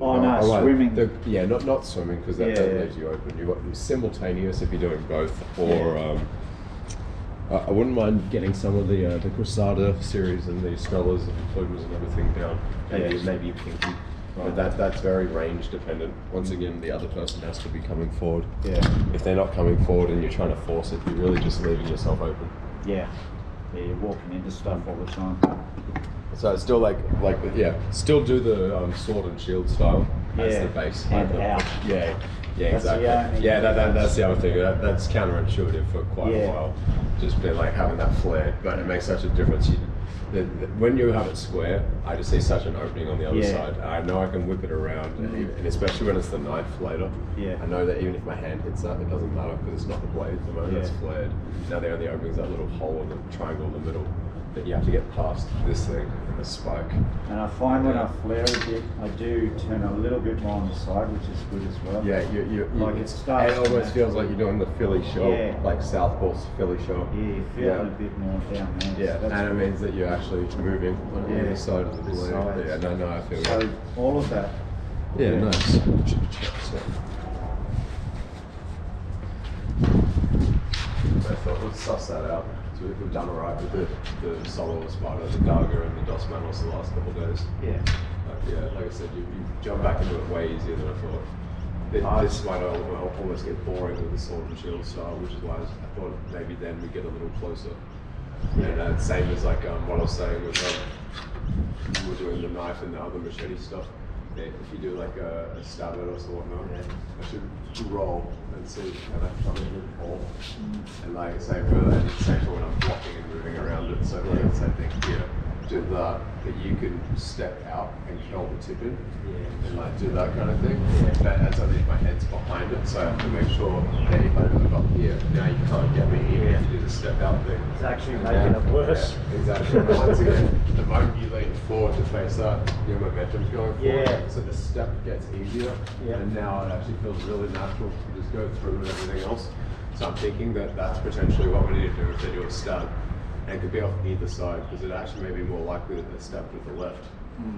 Oh no, swimming. Yeah, not swimming, because that leaves you open. You've got simultaneous if you're doing both, or I wouldn't mind getting some of the Espada series and the Estrellas and Plumas and everything down. Maybe pinky. But that's very range dependent. Once again, the other person has to be coming forward. Yeah. If they're not coming forward and you're trying to force it, you're really just leaving yourself open. Yeah. Yeah, you're walking into stuff all the time. So it's still still do the sword and shield style. That's the base. And out. Yeah, exactly. That's the other thing. That's counterintuitive for quite a while. Just been like having that flare, but it makes such a difference. When you have it square, I just see such an opening on the other side. I know I can whip it around, and especially when it's the knife later. Yeah. I know that even if my hand hits that, it doesn't matter because it's not the blade. The moment it's flared, now the only opening is that little hole in the triangle in the middle. That you have to get past this thing and the spike. And I find when I flare a bit, I do turn a little bit more on the side, which is good as well. Yeah, you like it almost feels like you're doing the Philly shot, like Southpaw's Philly shot. Yeah, you feel it a bit more down there. Yeah, so and it means that you're actually moving on the other side of the blade. Yeah, no, I feel so all of that. Yeah, nice. I thought we'll suss that out. So we've done alright with the solo Espada, the Daga, and the Dos Manos the last couple of days. Yeah. Like I said, you jump back into it way easier than I thought. This might almost get boring with the sword and shield style, which is why I thought maybe then we get a little closer. Yeah. And same as like what I was saying with we're doing the knife and the other machete stuff. If you do like a stab at us or whatnot, I should roll and see how that comes in the ball. And like say for when I'm blocking and moving around it, so like the same thing here. Do that you can step out and curl the tip in, and like do that kind of thing. But as I think my head's behind it, so I have to make sure that if I move up here, now you can't get me here if you do the step out thing. It's actually making it worse. Yeah, exactly. Once again, the moment you lean forward to face that, your momentum's going forward. So the step gets easier, and now it actually feels really natural to just go through with everything else. So I'm thinking that that's potentially what we need to do if they do a stab. And it could be off either side, because it actually may be more likely that they're stabbed with the left,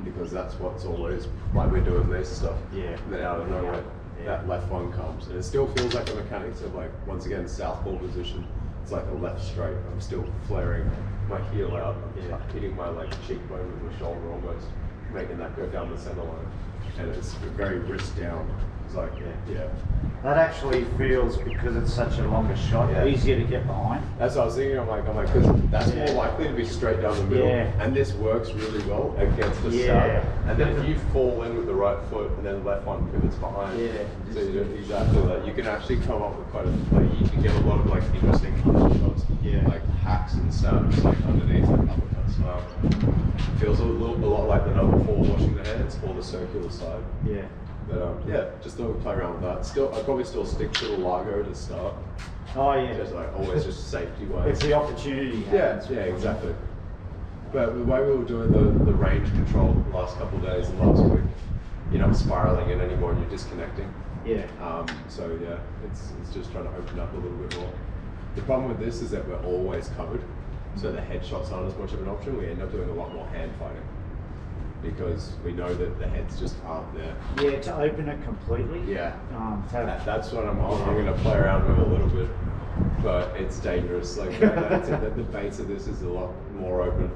because that's what's always, like we're doing this stuff, then out of nowhere, that left one comes. And it still feels like the mechanics of like, once again, southpaw position, it's like a left straight, I'm still flaring my heel out, I'm hitting my like cheekbone with my shoulder almost, making that go down the center line. And it's very wrist down. It's like, That actually feels, because it's such a longer shot, easier to get behind. That's what I was thinking. I'm like, because that's more likely to be straight down the middle, and this works really well against the stab. And then if you fall in with the right foot, and then the left one pivots behind. So you do exactly that. You can actually come up with quite you can get a lot of like interesting shots, like hacks and stabs, like underneath and uppercut style. Feels a lot like the number 4 washing the hands or the circular side. But just don't play around with that. Still, I'd probably still stick to the Largo to start. Just like always, just safety wise. It's the opportunity. Yeah, exactly. But the way we were doing the range control the last couple of days and last week, you're not spiraling in anymore and you're disconnecting. So it's just trying to open up a little bit more. The problem with this is that we're always covered, so the headshots aren't as much of an option. We end up doing a lot more hand fighting, because we know that the heads just aren't there. To open it completely. That's what I'm going to play around with a little bit, but it's dangerous. Like the base of this is a lot more open.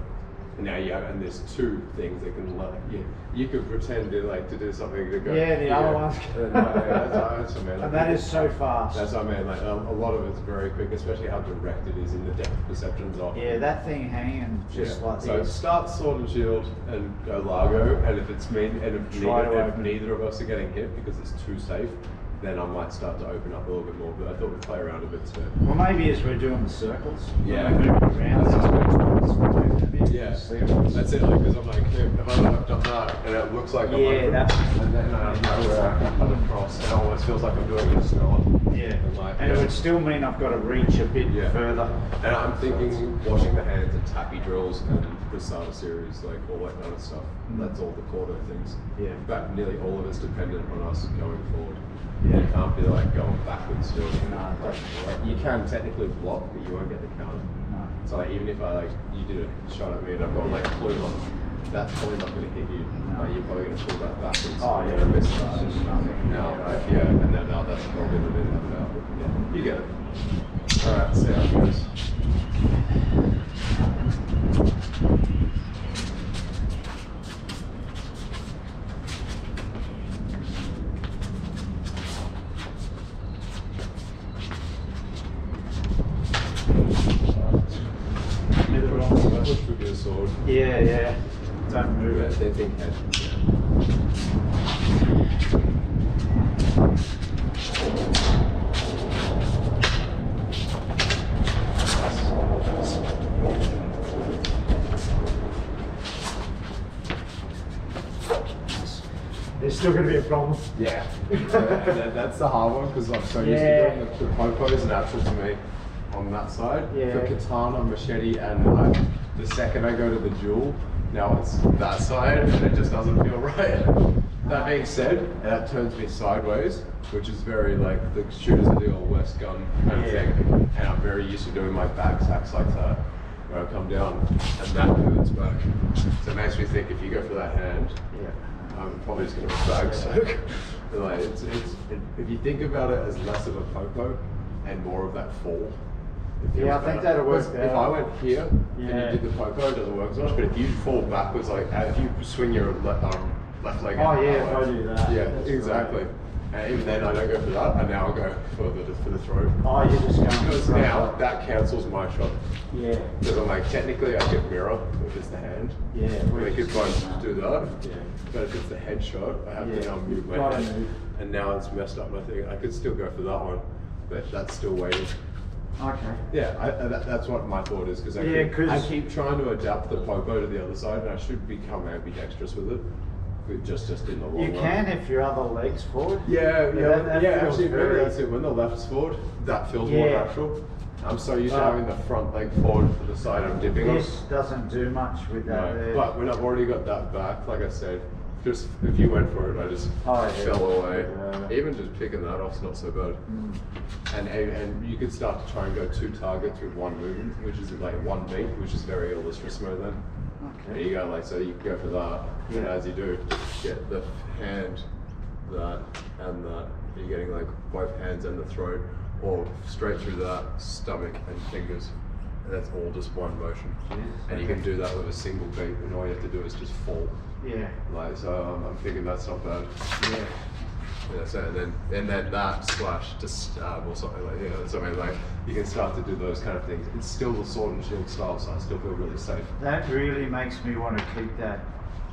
And now and there's 2 things that can you could pretend to do something to go. The other one's. That's what I mean. And that is so fast. That's what I mean. Like a lot of it's very quick, especially how direct it is in the depth perceptions off. That thing hanging just like so this. Start sword and shield and go Largo, and if it's if neither of us are getting hit because it's too safe, then I might start to open up a little bit more. But I thought we'd play around a bit too. Well, maybe as we're doing the circles. That's it. Like, because I'm like, if I've done that, and it looks like I'm open, and then I know where I can cut across, it almost feels like I'm doing it slower. And it would still mean I've got to reach a bit further. And I'm thinking washing the hands and tappy drills and the Espada series, like all that kind of stuff. That's all the Corto things. In fact, nearly all of it's dependent on us going forward. You can't be like going backwards still. You can technically block, but you won't get the counter. So like, even if you did a shot at me and I've got like Pluma, that's probably not going to hit you. No. Like, you're probably going to pull that backwards. Oh, You're yeah. gonna miss It's that. just nothing. Now, like, yeah, and then now that's probably the minute of now. Yeah, you get it. Alright, see how it goes. Push with your sword. Yeah. Don't move Yeah, it. they think head. There's still going to be a problem. Yeah. That's the hard one because I'm so used Yeah. to doing the popo is natural to me on that side. Yeah. For katana, machete, and the second I go to the duel, now it's that side and it just doesn't feel right. That being said, that turns me sideways, which is very like the shooters of the old West gun kind of thing. And I'm very used to doing my back sacks like that, where I come down and that pivots back. So it makes me think if you go for that hand, I'm probably just going to bag soak. Like if you think about it as less of a popo and more of that fall. Yeah, I think that'll work. If I went here and you did the popo, it doesn't work as much. But if you fall backwards, like if you swing your left leg Oh out, yeah, if I do that. yeah, that's exactly. right. And even then, I don't go for that, and now I go for the throat. Oh, you're just going Because for now that cancels my shot. Yeah. Because I'm like, technically I get mirror, which is the hand. Yeah. We could both do that. Yeah. But if it's the head shot, I have to now move my Gotta head. move. And now it's messed up my thing. I could still go for that one, but that's still waiting. Okay. Yeah, that's what my thought is, because I keep trying to adapt the popo to the other side, and I should become ambidextrous with it. But just in the long run. You can if your other leg's forward. Yeah, that feels actually, very- maybe that's it. When the left's forward, that feels more natural. I'm so used to having the front leg forward for the side I'm dipping on. This doesn't do much with that there. But when I've already got that back, like I said, just if you went for it, I just fell away. Yeah. Even just picking that off's not so bad. And you could start to try and go 2 targets with 1 movement, which is like 1 beat, which is very Ilustrisimo then. Okay. And you go like, so you can go for that, and as you do, just get the hand, that, and that. You're getting like both hands and the throat, or straight through that, stomach and fingers. And that's all just one motion. And you can do that with a single beat, and all you have to do is just fall. Yeah. Like, so I'm thinking that's not bad. Yeah. Yeah, so and then that slash to stab or something like, something like, you can start to do those kind of things. It's still the sword and shield style, so I still feel really safe. That really makes me want to keep that.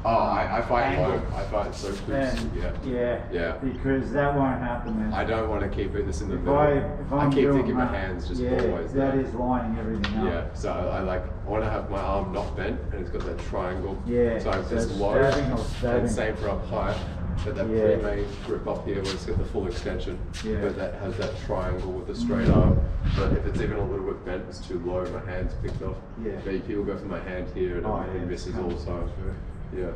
Oh, I fight angle. low. I fight so close. Yeah. Yeah. Because that won't happen. Man. I don't want to keep this in the If middle. I'm I keep doing thinking my that, hands just yeah, always that there. is lining everything up. Yeah, so I want to have my arm not bent, and it's got that triangle. Yeah, So so it's low, stabbing or stabbing. and same for up high. But that pre-made grip up here where it's got the full extension, but that has that triangle with the straight arm. But if it's even a little bit bent, it's too low, my hand's picked off. Yeah. But people go for my hand here, and it misses all the time. Yeah.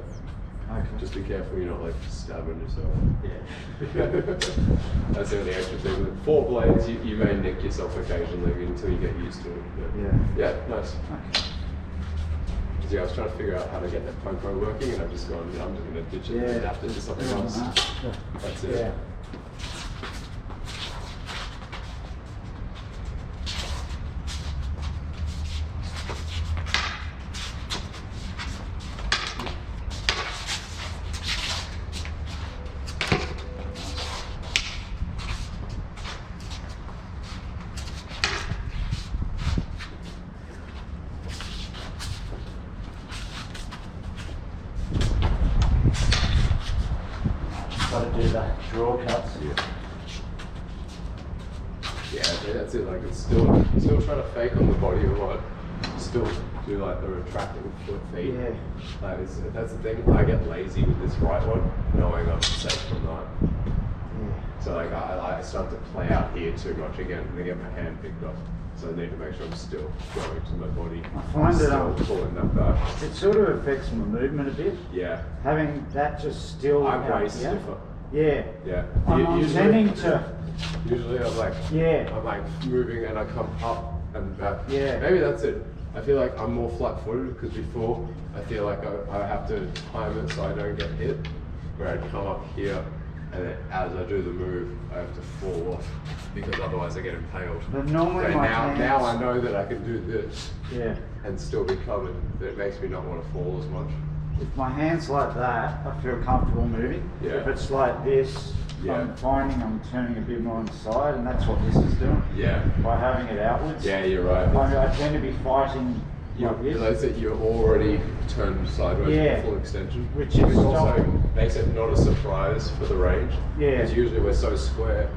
Okay. Just be careful you're not like stabbing yourself. Yeah. That's the only extra thing. With 4 blades, you may nick yourself occasionally until you get used to it. But yeah, nice. Okay. Yeah, I was trying to figure out how to get that popo working, and I've just gone, I'm just going to ditch it and adapt it to something else. That's it. Yeah. Got to do the draw cuts. Yeah, that's it. Like, it's still trying to fake on the body a lot. Still do like the retracting foot feet. Yeah. Like, that's the thing. I get lazy with this right one, knowing I'm safe from that. Yeah. So like I start to play out here too much again, and then get my hand picked up. So I need to make sure I'm still going to my body. I find still pulling that back. It sort of affects my movement a bit. Yeah. Having that just still. I'm way out here. stiffer. Yeah. Yeah. I'm tending to. Usually I'm like, Yeah. I'm like moving and I come up and back. Yeah. Maybe that's it. I feel like I'm more flat-footed because before I feel like I have to time it so I don't get hit. Where I'd come up here, and then as I do the move, I have to fall off because otherwise I get impaled. But normally so my now I know that I can do this and still be covered. That it makes me not want to fall as much. if my hand's like that, I feel comfortable moving. Yeah. If it's like this, I'm finding I'm turning a bit more on the side, and that's what this is doing. Yeah. By having it outwards. Yeah, you're right. I tend to be fighting You like this. realize that you're already turned sideways Yeah. for full extension, Which is also makes it not a surprise for the range. Yeah. Because usually we're so square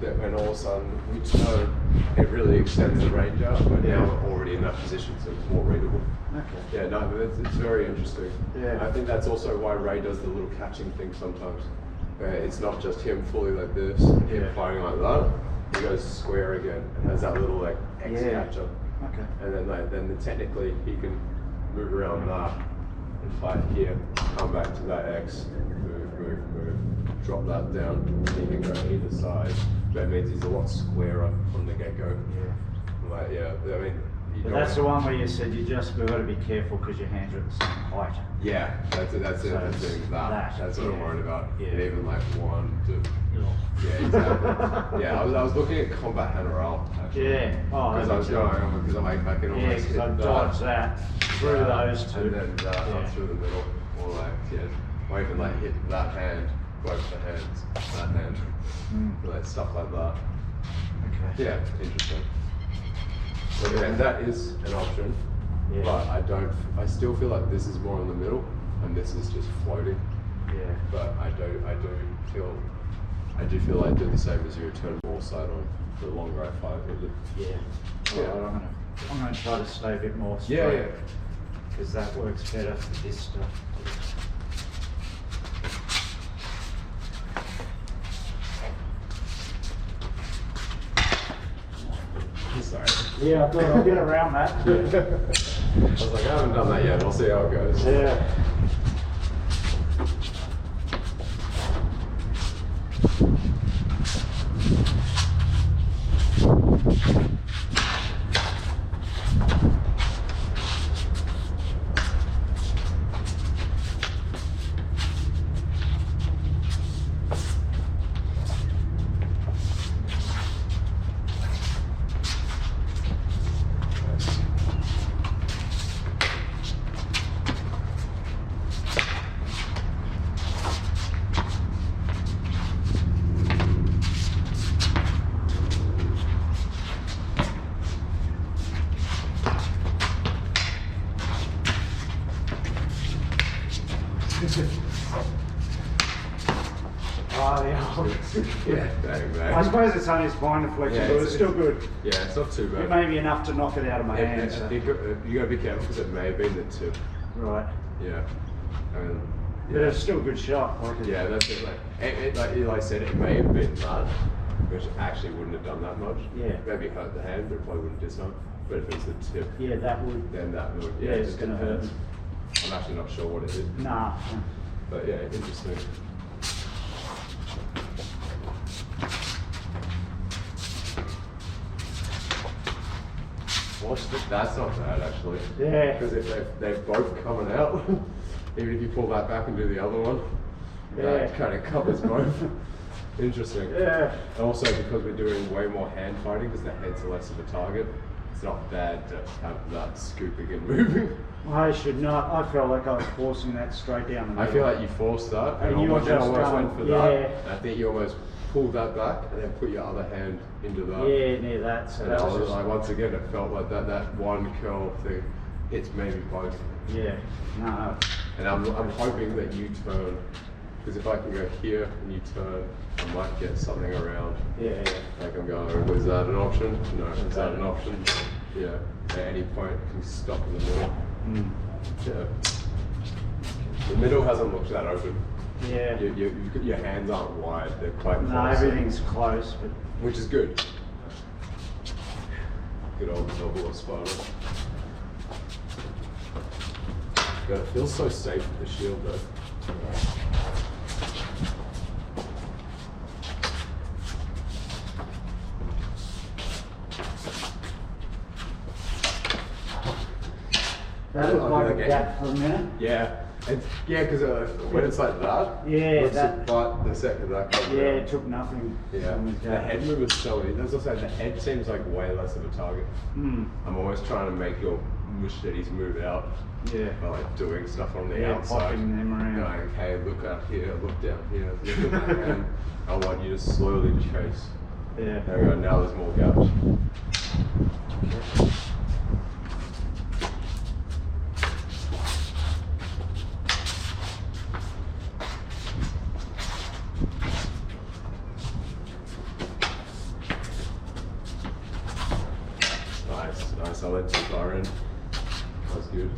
that when all of a sudden we turn, it really extends the range out. But now we're already in that position, so it's more readable. Okay. Yeah, no, but it's very interesting. Yeah. I think that's also why Ray does the little catching thing sometimes. It's not just him fully like this, him fighting like that. He goes square again and has that little like X catcher. Okay. And then technically he can move around that and fight here, come back to that X, move, drop that down. He can go either side. That means he's a lot squarer from the get-go. Yeah. Like, I mean, But that's the one where you said you just got to be careful because your hands are at the same height. Yeah, that's it. That's what I'm worried about. Yeah. And even like 1 to. Yeah, exactly. Yeah, I was looking at combat hand roll actually. Yeah. Oh, because I was going because I'm like I can almost hit I that. dodge that through those two. And then that up through the middle, or like or even like hit that hand, both the hands, that hand, like stuff like that. Okay. Yeah, interesting. So, and that is an option, Yeah. but I still feel like this is more in the middle, and this is just floating. Yeah. But I do feel I do the same as you, turn more side on the longer I fight with it. Yeah. Yeah. Well, I'm gonna try to stay a bit more straight. Yeah, yeah. Because that works better for this stuff. Sorry. Yeah, I thought I'd get around that. I was like, I haven't done that yet. I'll see how it goes. Yeah. Yeah, bang, I suppose it's only a spine deflection, but it's still good. Yeah, it's not too bad. It may be enough to knock it out of my hands. You got to be careful because it may have been the tip. Right. Yeah. But it's still a good shot. Yeah, that's it. Like I said, it may have been that, which actually wouldn't have done that much. Yeah. Maybe hurt the hand, but it probably wouldn't disarm. But if it's the tip, Yeah, that would. then that would. Yeah, it's going to hurt. I'm actually not sure what it is. Nah. But yeah, interesting. That's not bad actually. Yeah. Because if they're both coming out, even if you pull that back and do the other one, that kind of covers both. Interesting. Yeah. Also, because we're doing way more hand fighting, because the head's less of a target, it's not bad to have that scooping and moving. I should not. I felt like I was forcing that straight down the middle. I feel like you forced that, and you were almost just went for that. And I think you almost pulled that back and then put your other hand into that. Yeah, near that. So And that I was was just, like, once again, it felt like that one curl thing hits maybe both. yeah. No. And I'm hoping that you turn, because if I can go here and you turn, I might get something around. Yeah. Like I'm going, was that an option? No, is that an option? Yeah. At any point, you can stop in the middle. Yeah. The middle hasn't looked that open. Yeah. Your hands aren't wide; they're quite close. No, everything's close, but Which is good. Good old Doble Espada. God, it feels so safe with the shield though. gap for a minute. Yeah. Because when it's like that, but the second that comes yeah, it took nothing. Yeah, the head movement is so easy. There's also the head seems like way less of a target. I'm always trying to make your machetes move out. Yeah. By like doing stuff on the outside. Popping them around. You're like, okay, look up here, look down here, look at my hand. I want you to slowly chase. Yeah. There we go. Now there's more gaps. Nice. I'll let you far in. That's good.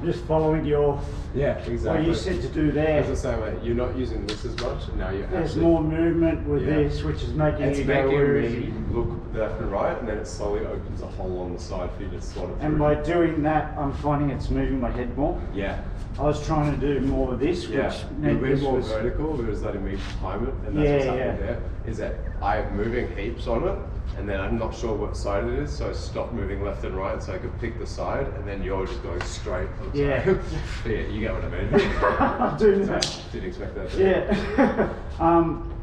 Just following your exactly. what you said to do there. As I say, mate, you're not using this as much, and now you're There's actually more movement with this, which is making you go easy. Look left and right, and then it slowly opens a hole on the side for you to slot it through. And by doing that, I'm finding it's moving my head more. Yeah. I was trying to do more of this, which meant a bit more vertical, but it was letting me time it, and that's what's happening there. Is that I'm moving heaps on it, and then I'm not sure what side it is, so I stopped moving left and right so I could pick the side, and then you're just going straight. Yeah. But yeah, you get what I mean. I do know. Didn't expect that.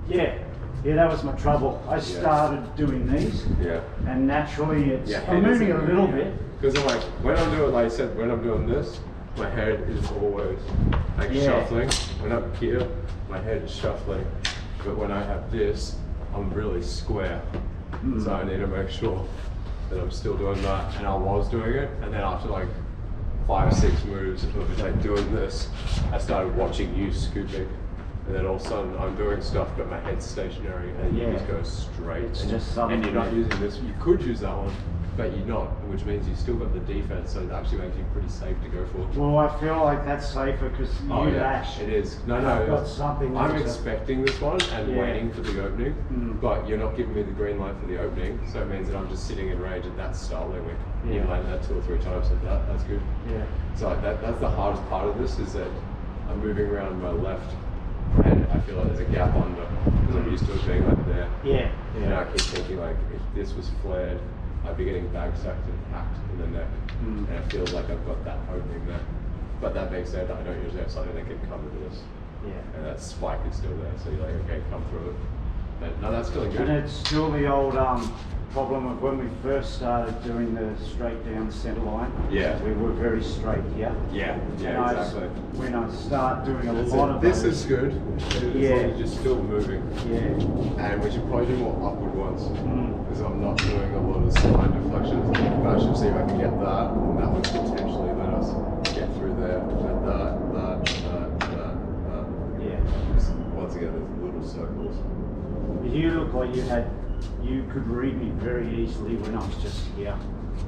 Yeah, that was my trouble. I started doing these, and naturally I'm moving a little bit. Because I'm like, when I'm doing, like I said, when I'm doing this, my head is always like shuffling. When I'm here, my head is shuffling. But when I have this, I'm really square. So I need to make sure that I'm still doing that. And I was doing it, and then after like 5 or 6 moves of like doing this, I started watching you scooping. And then all of a sudden I'm doing stuff, but my head's stationary, and you just go straight. It's just something. And you're not using this. You could use that one, but you're not, which means you still got the defense, so it actually makes you pretty safe to go for. Well, I feel like that's safer because you lash. It is. No, I've got something. I'm expecting this one and waiting for the opening, but you're not giving me the green light for the opening, so it means that I'm just sitting in range and that's startling me. You land that 2 or 3 times like that. That's good. Yeah. So that's the hardest part of this, is that I'm moving around my left, and I feel like there's a gap under because I'm used to it being like there. Yeah. And I keep thinking like, if this was flared, I'd be getting bag sacked and hacked in the neck, and it feels like I've got that opening there. But that being said, I don't usually have something that can cover this. Yeah. And that spike is still there, so you're like, okay, come through it. But no, that's feeling good. And it's still the old problem of when we first started doing the straight down center line. Yeah. We were very straight here. Yeah, exactly. When I start doing a lot of this those, is good. You're just still moving. Yeah. And we should probably do more upward ones, because I'm not doing a lot of spine deflections. But I should see if I can get that, and that would potentially let us get through there. And that. Yeah. Just, once again, there's little circles. You look like you could read me very easily when I was just here.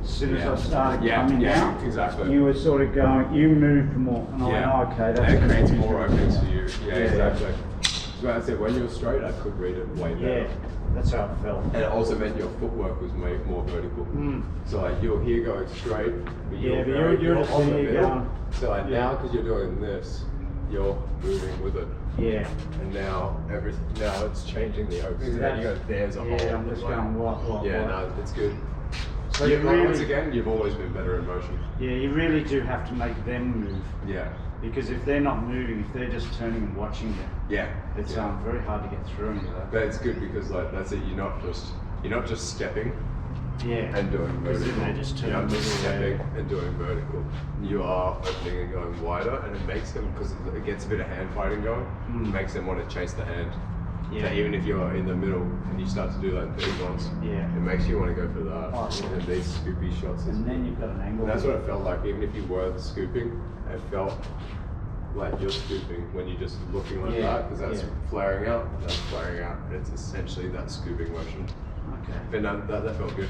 As soon as I started coming down, exactly. You were sort of going, you moved more, and I went, okay, that's and it creates more openings for you. Yeah, exactly. So I said, when you were straight, I could read it way better. Yeah, that's how it felt. And it also meant your footwork was made more vertical. So like you're here going straight, but you're just on the here middle. going. So like now, because you're doing this, you're moving with it. Yeah. And now it's changing the openings. So then you go, there's a hole. Yeah, I'm just going what. Yeah, no, it's good. So once again, you've always been better in motion. Yeah, you really do have to make them move. Yeah. Because if they're not moving, if they're just turning and watching you, it's very hard to get through into that. But it's good because like that's it. You're not just stepping. And doing vertical. Then they just turn. You're not just stepping and doing vertical. You are opening and going wider, and it makes them, because it gets a bit of hand fighting going. It makes them want to chase the hand. So even if you're in the middle and you start to do that 30 ones, it makes you want to go for that. And these scoopy shots. And then you've got an angle. And that's what it felt like. Even if you were scooping, it felt like you're scooping when you're just looking like that, because that's flaring out, that's flaring out. It's essentially that scooping motion. Okay. But no, that felt good.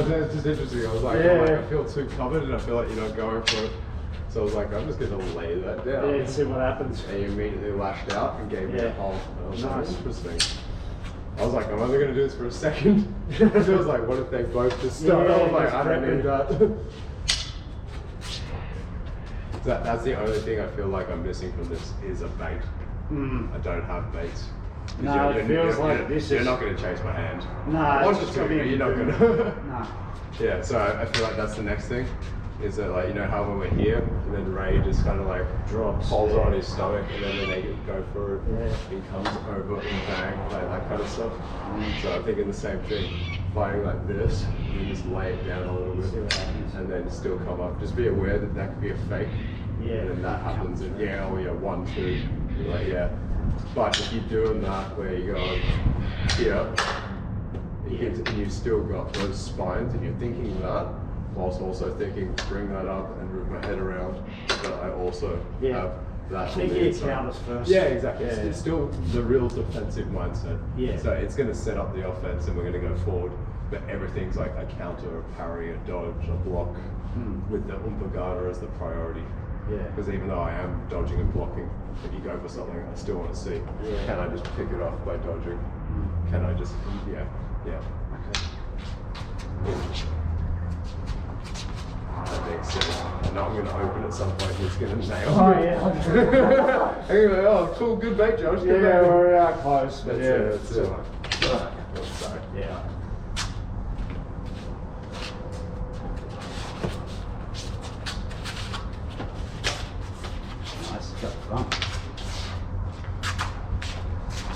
It's just interesting. I was like, I feel too covered and I feel like you're not going for it. So I was like, I'm just going to lay that down. Yeah, see what happens. And you immediately lashed out and gave me a hold. And I was like, interesting. I was like, I'm only going to do this for a second. So I was like, what if they both just start? I was like, I don't need that. That's the only thing I feel like I'm missing from this is a bait. I don't have baits. No, it feels like this is... You're not going to chase my hand. No, it's just going to be... You're not going to... No. Yeah, so I feel like that's the next thing. Is that like, you know how when we're here, and then Ray just kind of like drops, holds it on his stomach, and then when they go for it, he comes over and bang, like that kind of stuff. So I'm thinking the same thing. Fighting like this, you just lay it down a little bit, and then still come up. Just be aware that that could be a fake. Yeah. And then that happens, and 1, 2, you're like, But if you're doing that where you're going here, and you've still got those spines, and you're thinking that, whilst also thinking, bring that up and move my head around, but I also have that. Think it counters first. Yeah, exactly. It's still the real defensive mindset. Yeah. So it's going to set up the offense, and we're going to go forward, but everything's like a counter, a parry, a dodge, a block, with the pulgada as the priority. Yeah. Because even though I am dodging and blocking, if you go for something, I still want to see, can I just pick it off by dodging? Can I just, Okay. That makes sense. I know I'm going to open at some point, he's going to nail me. Anyway, cool, good bait, Josh. Good bait. We're close. But That's it. Sorry. Yeah.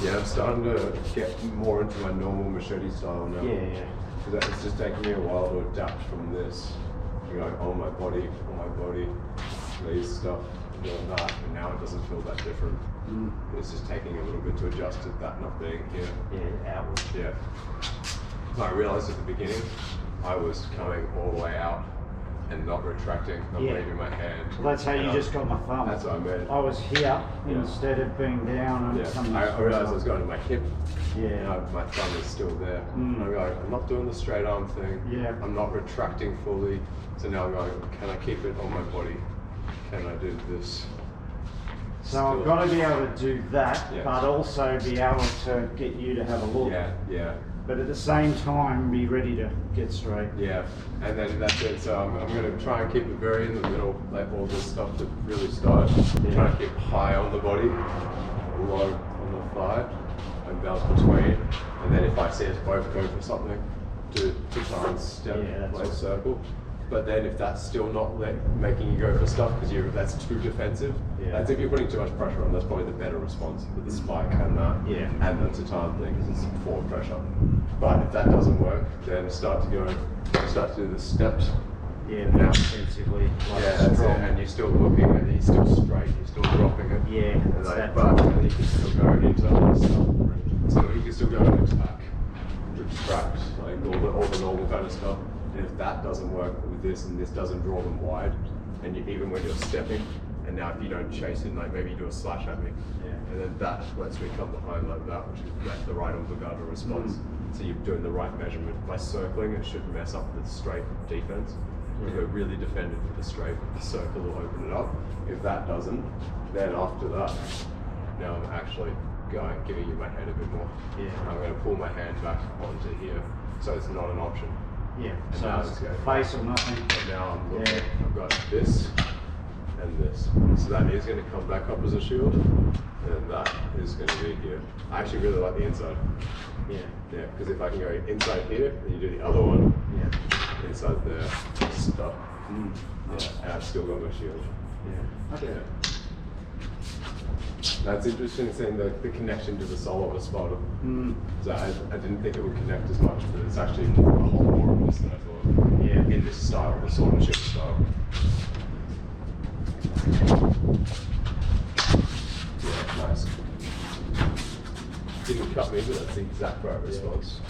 Yeah, I'm starting to get more into my normal machete style now. Because it's just taking me a while to adapt from this. You know, on my body, these stuff, doing that, and now it doesn't feel that different. It's just taking a little bit to adjust to that not being here. Yeah, outward. Yeah. I realized at the beginning, I was coming all the way out and not retracting, not leaving my hand. Well, that's how you just got my thumb. That's what I meant. I was here instead of being down and coming. I realized I was going to my hip. Yeah. My thumb is still there. I'm going, I'm not doing the straight arm thing. Yeah. I'm not retracting fully. So now I'm going, can I keep it on my body? Can I do this? So I've got to be able to do that, but also be able to get you to have a look. Yeah. But at the same time, be ready to get straight. Yeah, and then that's it. So I'm going to try and keep it very in the middle, like all this stuff to really start. Try to keep high on the body, low on the thigh, and bounce between. And then if I see us both go for something, to try and step like a circle. But then if that's still not making you go for stuff because that's too defensive, that's if you're putting too much pressure on, that's probably the better response with the spike and that. And the Titan thing because it's forward pressure. But if that doesn't work, then start to do the steps. Now defensively. That's it. And you're still looking at it, you're still straight, you're still dropping it. But you can still go into other stuff. So you can still go and attack, retract, like all the normal kind of stuff. And if that doesn't work with this and this doesn't draw them wide, and even when you're stepping, and now if you don't chase it, like maybe you do a slash at me, and then that lets me come behind like that, which is the right pulgada response. So you're doing the right measurement. By circling, it should mess up the straight defense. If we're really defended with the straight, the circle will open it up. If that doesn't, then after that, now I'm actually giving you my head a bit more. I'm going to pull my hand back onto here, so it's not an option. And so now it's face or nothing. And now I'm looking, I've got this and this. So that is going to come back up as a shield, and that is going to be here. I actually really like the inside. Yeah. Yeah, because if I can go inside here, then you do the other one. Yeah. Inside there, stuff. Yeah, and I've still got my shield. Yeah. Okay. Yeah. That's interesting seeing the connection to the sole of a Espada. So I didn't think it would connect as much, but it's actually a whole more of this than I thought. Yeah. In this style, the swordsmanship style. Yeah, nice. Didn't cut me, but that's the exact right response.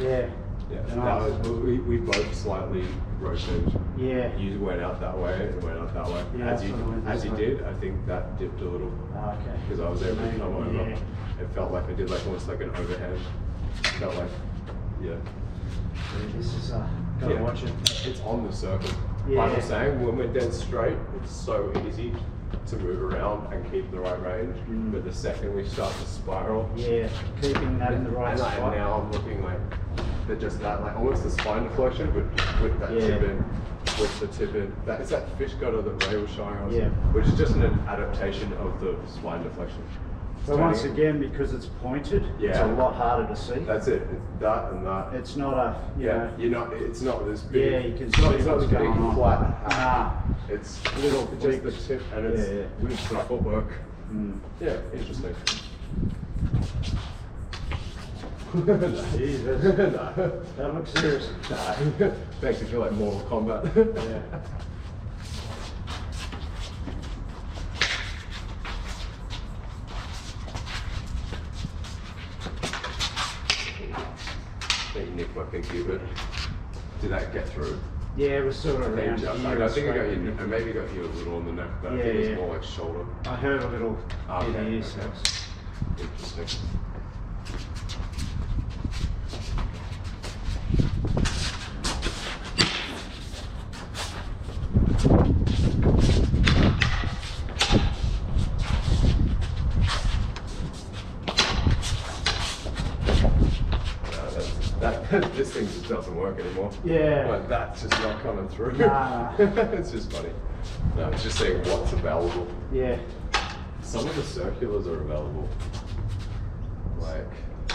Yeah. Yeah. Nice. We both slightly rotated. Yeah. You went out that way and went out that way. Yeah, as you way. did, I think that dipped a little. Okay. Because I was able to come over. Yeah. It felt like I did like almost like an overhand. It felt like, yeah. This is gotta watch it. It's on the circle. Yeah. Like I was saying, when we're dead straight, it's so easy to move around and keep the right range. But the second we start to spiral, yeah, keeping that in the right spot. and now I'm looking like that like almost the spine deflection, but with that tip in, with the tip in. It's that fish gutter that Ray was showing us, which is just an adaptation of the spine deflection. But once again, because it's pointed, it's a lot harder to see. That's it. It's that and that. It's not a you're not. It's not this big. Yeah, you can it's see not this what's big going on. flat. It's little just the tip, and it's with the footwork. Yeah, interesting. Jeez, that looks serious. Makes you feel like Mortal Kombat. Yeah. You nicked my pinky, but did that get through? Yeah, it was sort of around here. I think I maybe got you a little on the neck, but I think it was more like shoulder. I heard a little bit here, so Interesting. This thing just doesn't work anymore. Yeah. Like that's just not coming through. Nah. It's just funny. No, it's just saying what's available. Yeah. Some of the circulars are available. Like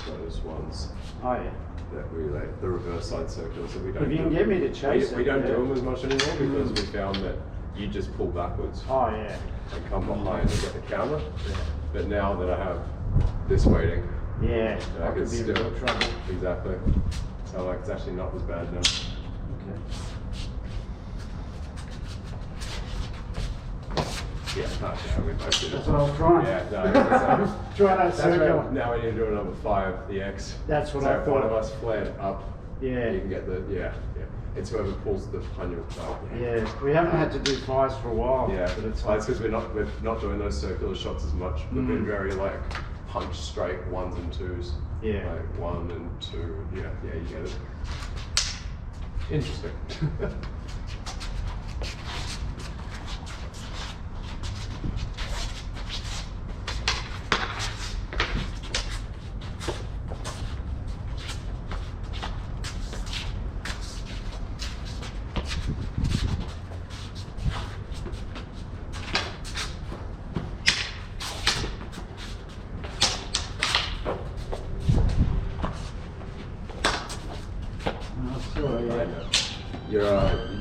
those ones. Oh yeah. That we like the reverse side circulars that we don't. If you can get me to chase we it, don't do them as much anymore because we found that you just pull backwards. Oh yeah. And come behind and get the counter. Yeah. But now that I have this waiting. Yeah, I that could be still, real trouble. Exactly. So like it's actually not as bad now. Okay. Yeah, we both did it. That's what I was trying. Yeah, no, try that circle. right. Now we need to do a number 5, the X. That's what so I if thought. one of us flared up, Yeah. you can get the, It's whoever pulls the punch up. Yeah, we haven't had to do fires for a while. Yeah, but it's it's because we're not doing those circular shots as much. We've been very like punch straight 1s and 2s. Yeah. Like 1 and 2. Yeah, you get it. Interesting.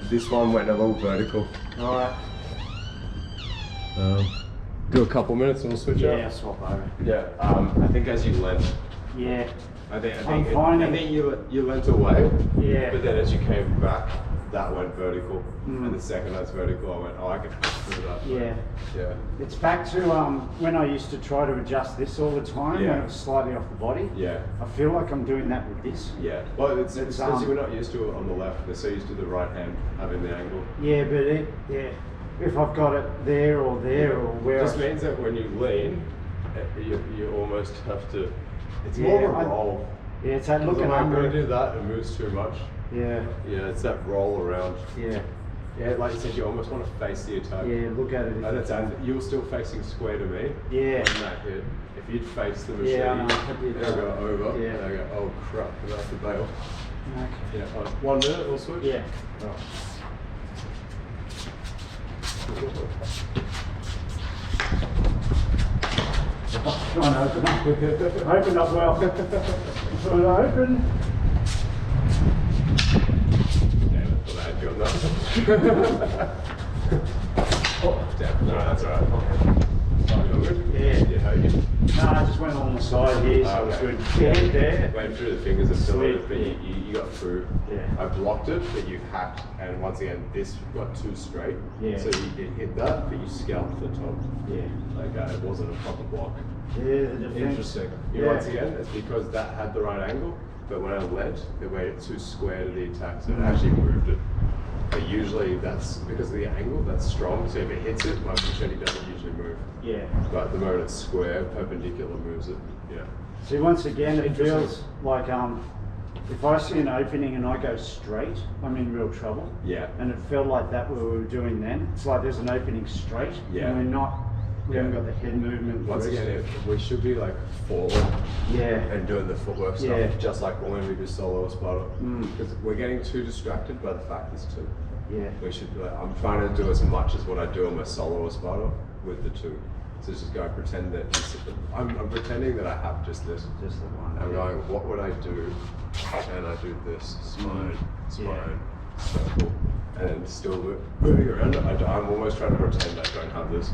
This one went a little vertical. Alright. Do a couple minutes and we'll switch out. Yeah, swap over. Yeah, I think as you lent. Yeah. I think you lent away. Yeah. But then as you came back, that went vertical. And the second that's vertical, I went, I can do that. Yeah. Yeah. It's back to when I used to try to adjust this all the time when it was slightly off the body. Yeah. I feel like I'm doing that with this. Yeah. Well, it's because we're not used to it on the left. We're so used to the right hand having the angle. Yeah, but if I've got it there or where. It just means that when you lean, you almost have to. It's more of a roll. Yeah, it's that looking under. under. When I do that, it moves too much. Yeah. Yeah, it's that roll around. Yeah. Yeah, like you said, you almost want to face the attack. Yeah, look at it. And you were still facing square to me. Yeah. When that hit. If you'd face the machete, it'll go over, and I go, oh crap, and I have to bail. Okay. Yeah, 1 minute, we'll switch? Yeah. Oh. Trying to open up. Open up well. Trying to open. Damn it, I thought I had you on that. Oh, damn, no, that's alright. Okay. Yeah. No, I just went along the side here, so it's good. Yeah, there. Went through the fingers of Sullivan, but Yeah. you got through. Yeah. I blocked it, but you hacked, and once again, this got too straight. Yeah. So you did hit that, but you scalped the top. Yeah. Like it wasn't a proper block. Yeah, the defense. Interesting. Yeah. Once again, it's because that had the right angle, but when I led, it went too square to the attack, so it actually moved it. But usually that's because of the angle, that's strong, so if it hits it, my machete doesn't usually move. Yeah. But the moment it's square, perpendicular moves it. Yeah. See, once again, it feels like if I see an opening and I go straight, I'm in real trouble. Yeah. And it felt like that what we were doing then. It's like there's an opening straight, Yeah. and we haven't got the head movement. Once again, if we should be like forward and doing the footwork stuff, just like when we do solo Espada. Because we're getting too distracted by the fact there's two. Yeah. We should be like, I'm trying to do as much as what I do on my solo Espada with the two. So just go pretend that I'm pretending that I have just this. Just the one. I'm going, what would I do? And I do this, spine, circle, and then still moving around. I'm almost trying to pretend I don't have this.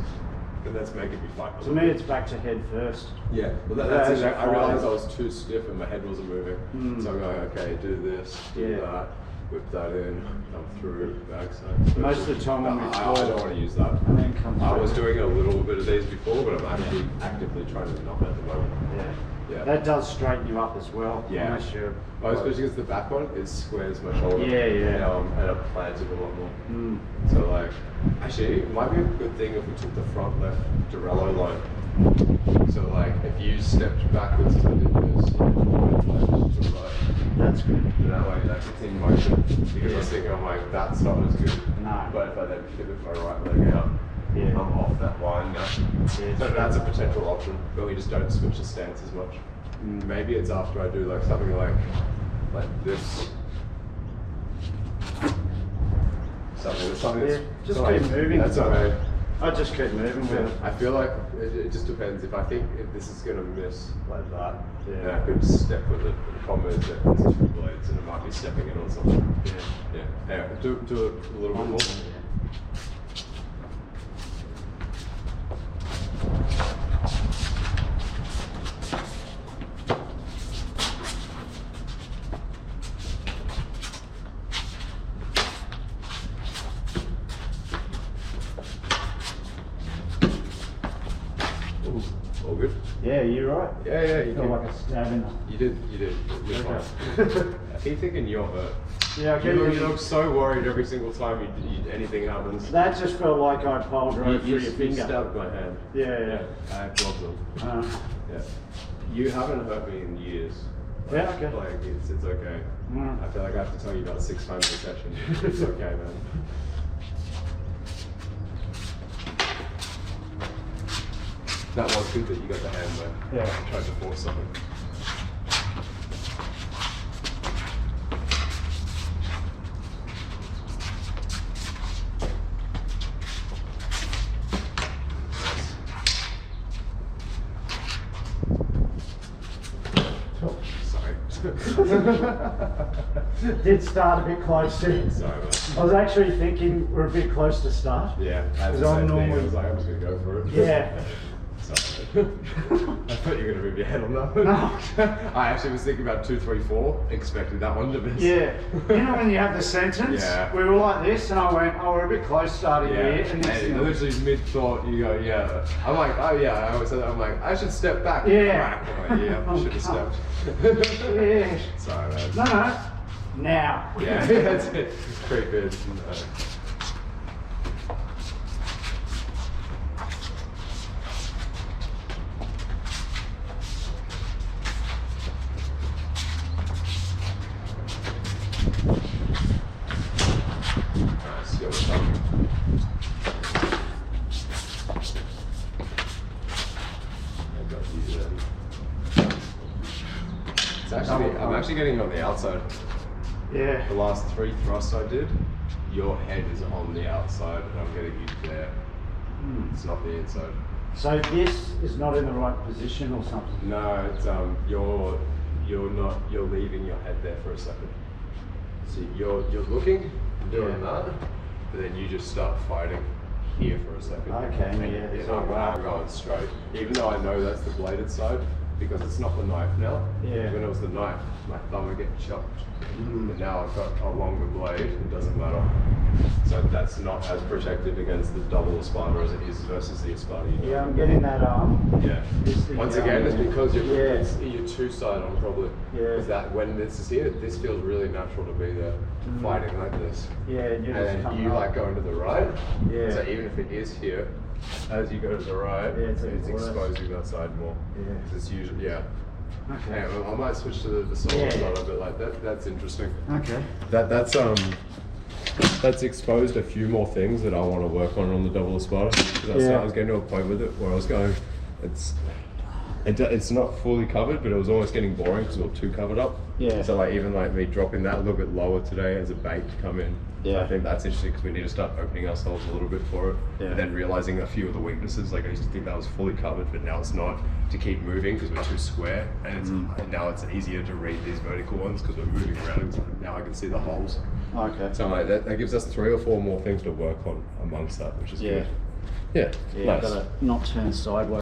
And that's making me fight. To me, it's back to head first. Yeah, well that's it. I realized I was too stiff and my head wasn't moving. So I'm going, okay, do this, do that, whip that in, come through, backside. Most of the time when we I don't want to use that. And then come I was doing a little bit of these before, but I'm actually actively trying to not at the moment. Yeah. That does straighten you up as well. Yeah. Unless you're especially because the back one, it squares my shoulder. Yeah. And it plans it a lot more. So like, actually, it might be a good thing if we took the front left Dorello line. So like, if you stepped backwards to do this, left to right. That's good. That way, that gets in motion. Because I was thinking, I'm like, that's not as good. No. But if I then pivot my right leg out, I'm off that line now. So that's a potential option, but we just don't switch the stance as much. Maybe it's after I do like something like this. Something that's just like, keep moving. That's okay. I just keep moving with it. I feel like it just depends. If I think if this is going to miss like that, then I could step with it. The problem is that there's two blades and it might be stepping in on something. Yeah. Do it a little bit more. All good? Yeah, you're right. Yeah, you Feel did. like a stab in the... You did. You're fine. I keep thinking you're hurt. Yeah, You look so worried every single time anything happens. That just felt like I pole drove through your You finger. stabbed my hand. Yeah. I have gloves on. Yeah. You haven't hurt me in years. Yeah, okay. Like, it's okay. I feel like I have to tell you about 6 times a session. It's okay, man. That was good that you got the hand though. Yeah. I tried to force something. Did start a bit close to. Sorry, mate. I was actually thinking we're a bit close to start. Yeah, that's the same thing. I was like, I'm just going to go for it. Yeah. Sorry. I thought you were going to move your head on that one. No. I actually was thinking about 2, 3, 4, expecting that one to miss. Yeah. You know when you have the sentence? Yeah. We were like this and I went, oh, we're a bit close starting here. And next thing literally mid-thought, you go, yeah. I'm like, oh yeah, I always said that. I'm like, I should step back. Yeah. I'm like, yeah, I should have stepped. Yeah. Sorry, man. No. Now. Yeah, that's it. Creep in. got you then. It's actually, I'm actually getting it on the outside. Yeah. The last 3 thrusts I did, your head is on the outside and I'm getting you there. It's not the inside. So this is not in the right position or something? No, it's you're leaving your head there for a second. So you're looking, doing that, but then you just start fighting here for a second. Okay, And I'm going straight. Even though I know that's the bladed side, because it's not the knife now. Yeah. When it was the knife, my thumb would get chopped. But now I've got a longer blade, it doesn't matter. So that's not as protected against the double espada as it is versus the espada. Yeah, I'm getting that Yeah. Once again, it's because you're two side on probably. Yeah. Is that when this is here, this feels really natural to be there, fighting like this. Yeah, and then you like going to the right. Yeah. So even if it is here, as you go to the right, it's exposing that side more. Yeah. It's usually Okay. Yeah, well, I might switch to the solo side of it like that. That's interesting. Okay. That's exposed a few more things that I want to work on the double espada. Because I was getting to a point with it where I was going, it's not fully covered, but it was almost getting boring because it was too covered up. Yeah. So like even like me dropping that a little bit lower today as a bait to come in. Yeah. I think that's interesting because we need to start opening ourselves a little bit for it. Yeah. And then realizing a few of the weaknesses. Like I used to think that was fully covered, but now it's not. To keep moving because we're too square, and now it's easier to read these vertical ones because we're moving around. Now I can see the holes. Okay. So like that gives us 3 or 4 more things to work on amongst that, which is good. Yeah, Nice. I've got to not turn sideways.